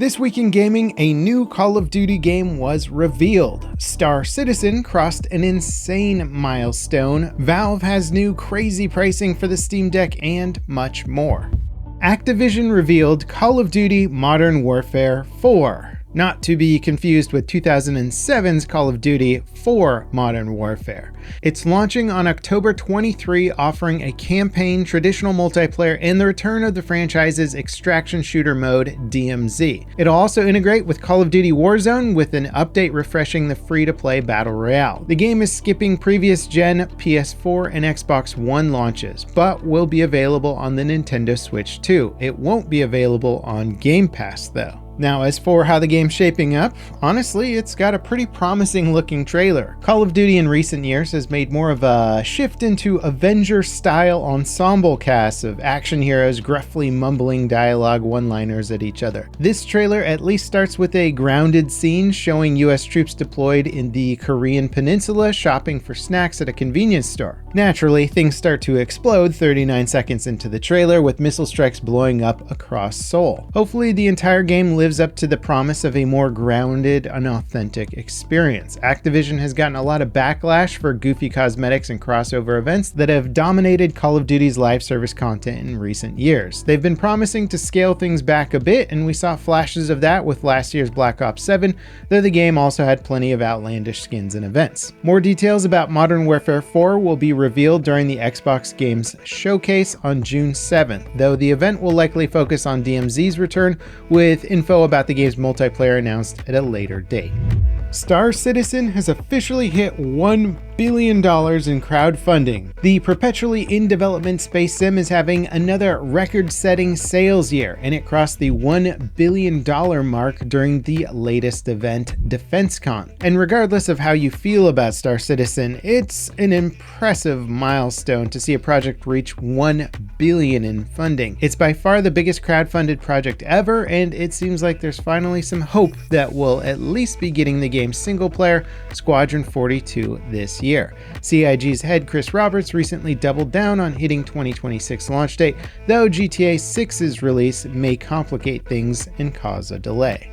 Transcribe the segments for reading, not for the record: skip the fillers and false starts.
This week in gaming, a new Call of Duty game was revealed. Star Citizen crossed an insane milestone, Valve has new crazy pricing for the Steam Deck, and much more. Activision revealed Call of Duty Modern Warfare 4. Not to be confused with 2007's Call of Duty 4 Modern Warfare. It's launching on October 23, offering a campaign, traditional multiplayer, and the return of the franchise's extraction shooter mode, DMZ. It'll also integrate with Call of Duty Warzone with an update refreshing the free-to-play Battle Royale. The game is skipping previous gen PS4 and Xbox One launches, but will be available on the Nintendo Switch too. It won't be available on Game Pass though. Now, as for how the game's shaping up, honestly, it's got a pretty promising looking trailer. Call of Duty in recent years has made more of a shift into Avenger-style ensemble casts of action heroes gruffly mumbling dialogue one-liners at each other. This trailer at least starts with a grounded scene showing US troops deployed in the Korean peninsula shopping for snacks at a convenience store. Naturally, things start to explode 39 seconds into the trailer with missile strikes blowing up across Seoul. Hopefully, the entire game lives up to the promise of a more grounded and authentic experience. Activision has gotten a lot of backlash for goofy cosmetics and crossover events that have dominated Call of Duty's live service content in recent years. They've been promising to scale things back a bit, and we saw flashes of that with last year's Black Ops 7, though the game also had plenty of outlandish skins and events. More details about Modern Warfare 4 will be revealed during the Xbox Games Showcase on June 7th, though the event will likely focus on DMZ's return, with info about the game's multiplayer announced at a later date. Star Citizen has officially hit $1 billion in crowdfunding. The perpetually in development space sim is having another record-setting sales year, and it crossed the $1 billion mark during the latest event, DefenseCon. And regardless of how you feel about Star Citizen, it's an impressive milestone to see a project reach $1 billion in funding. It's by far the biggest crowdfunded project ever, and it seems like there's finally some hope that we'll at least be getting the game's single player, Squadron 42, this year. CIG's head Chris Roberts recently doubled down on hitting 2026 launch date, though GTA 6's release may complicate things and cause a delay.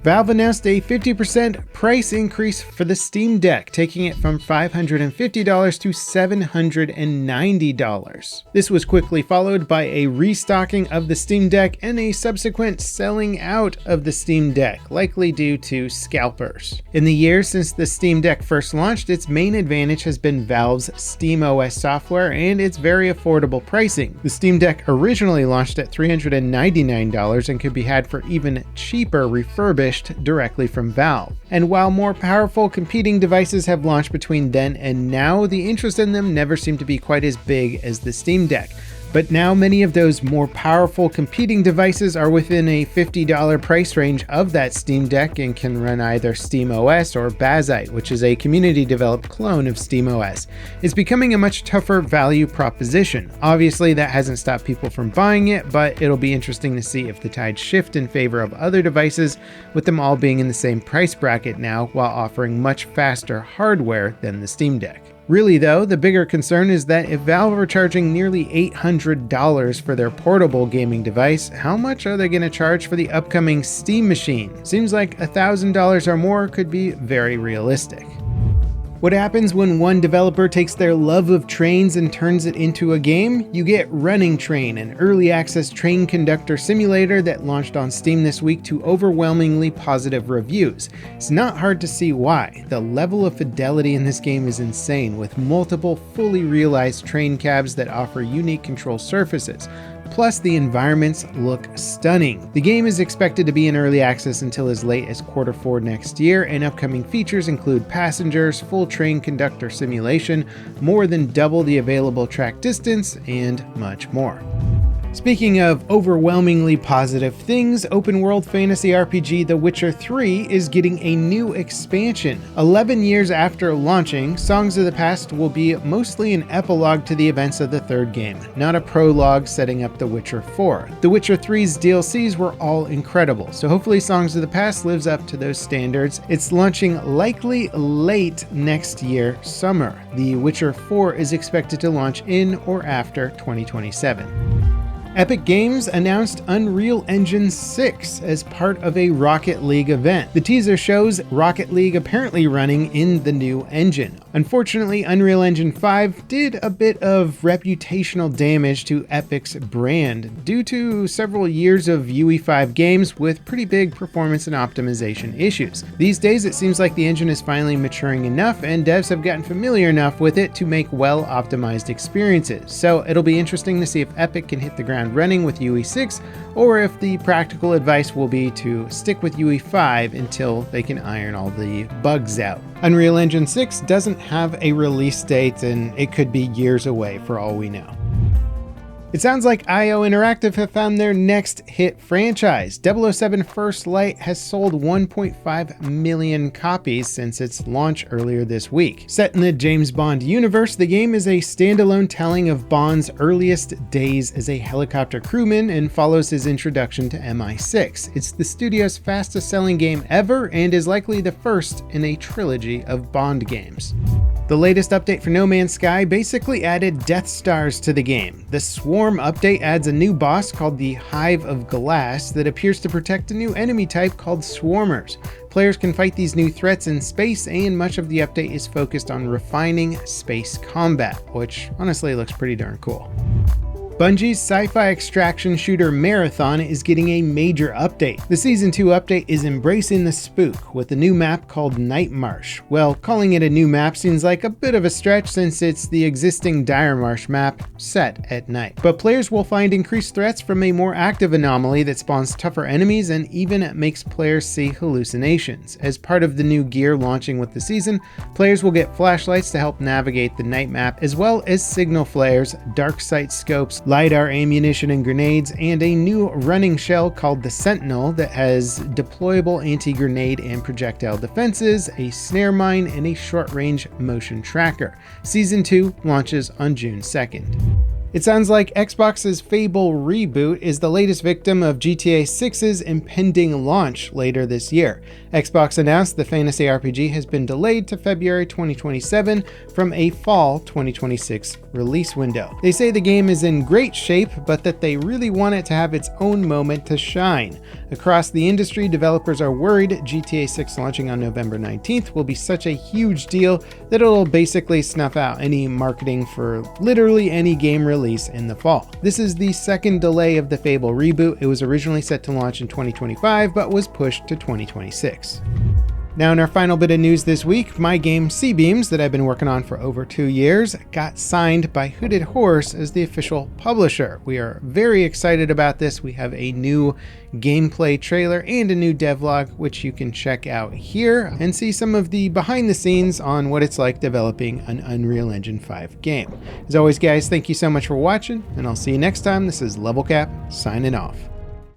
Valve announced a 50% price increase for the Steam Deck, taking it from $550 to $790. This was quickly followed by a restocking of the Steam Deck and a subsequent selling out of the Steam Deck, likely due to scalpers. In the years since the Steam Deck first launched, its main advantage has been Valve's SteamOS software and its very affordable pricing. The Steam Deck originally launched at $399 and could be had for even cheaper refurbished directly from Valve. And while more powerful competing devices have launched between then and now, the interest in them never seemed to be quite as big as the Steam Deck. But now many of those more powerful competing devices are within a $50 price range of that Steam Deck and can run either SteamOS or Bazite, which is a community-developed clone of SteamOS. It's becoming a much tougher value proposition. Obviously, that hasn't stopped people from buying it, but it'll be interesting to see if the tides shift in favor of other devices, with them all being in the same price bracket now while offering much faster hardware than the Steam Deck. Really though, the bigger concern is that if Valve are charging nearly $800 for their portable gaming device, how much are they going to charge for the upcoming Steam machine? Seems like $1,000 or more could be very realistic. What happens when one developer takes their love of trains and turns it into a game? You get Running Train, an early access train conductor simulator that launched on Steam this week to overwhelmingly positive reviews. It's not hard to see why. The level of fidelity in this game is insane, with multiple fully realized train cabs that offer unique control surfaces. Plus, the environments look stunning. The game is expected to be in early access until as late as Q4 next year, and upcoming features include passengers, full train conductor simulation, more than double the available track distance, and much more. Speaking of overwhelmingly positive things, open world fantasy RPG The Witcher 3 is getting a new expansion. 11 years after launching, Songs of the Past will be mostly an epilogue to the events of the third game, not a prologue setting up The Witcher 4. The Witcher 3's DLCs were all incredible, so hopefully Songs of the Past lives up to those standards. It's launching likely late next year, summer. The Witcher 4 is expected to launch in or after 2027. Epic Games announced Unreal Engine 6 as part of a Rocket League event. The teaser shows Rocket League apparently running in the new engine. Unfortunately, Unreal Engine 5 did a bit of reputational damage to Epic's brand due to several years of UE5 games with pretty big performance and optimization issues. These days, it seems like the engine is finally maturing enough and devs have gotten familiar enough with it to make well-optimized experiences. So it'll be interesting to see if Epic can hit the ground running with UE6, or if the practical advice will be to stick with UE5 until they can iron all the bugs out. Unreal Engine 6 doesn't have a release date, and it could be years away for all we know. It sounds like IO Interactive have found their next hit franchise. 007 First Light has sold 1.5 million copies since its launch earlier this week. Set in the James Bond universe, the game is a standalone telling of Bond's earliest days as a helicopter crewman and follows his introduction to MI6. It's the studio's fastest selling game ever and is likely the first in a trilogy of Bond games. The latest update for No Man's Sky basically added Death Stars to the game. The Swarm update adds a new boss called the Hive of Glass that appears to protect a new enemy type called Swarmers. Players can fight these new threats in space, and much of the update is focused on refining space combat, which honestly looks pretty darn cool. Bungie's sci-fi extraction shooter Marathon is getting a major update. The Season 2 update is embracing the spook with a new map called Night Marsh. Well, calling it a new map seems like a bit of a stretch since it's the existing Dire Marsh map set at night. But players will find increased threats from a more active anomaly that spawns tougher enemies and even makes players see hallucinations. As part of the new gear launching with the season, players will get flashlights to help navigate the night map, as well as signal flares, dark sight scopes, LiDAR ammunition and grenades, and a new running shell called the Sentinel that has deployable anti-grenade and projectile defenses, a snare mine, and a short-range motion tracker. Season 2 launches on June 2nd. It sounds like Xbox's Fable reboot is the latest victim of GTA 6's impending launch later this year. Xbox announced the fantasy RPG has been delayed to February 2027 from a fall 2026 release window. They say the game is in great shape, but that they really want it to have its own moment to shine. Across the industry, developers are worried GTA 6 launching on November 19th will be such a huge deal that it'll basically snuff out any marketing for literally any game release in the fall. This is the second delay of the Fable reboot. It was originally set to launch in 2025, but was pushed to 2026. Now, in our final bit of news this week, my game C-Beams that I've been working on for over 2 years got signed by Hooded Horse as the official publisher. We are very excited about this. We have a new gameplay trailer and a new devlog, which you can check out here and see some of the behind the scenes on what it's like developing an Unreal Engine 5 game. As always, guys, thank you so much for watching, and I'll see you next time. This is Level Cap signing off.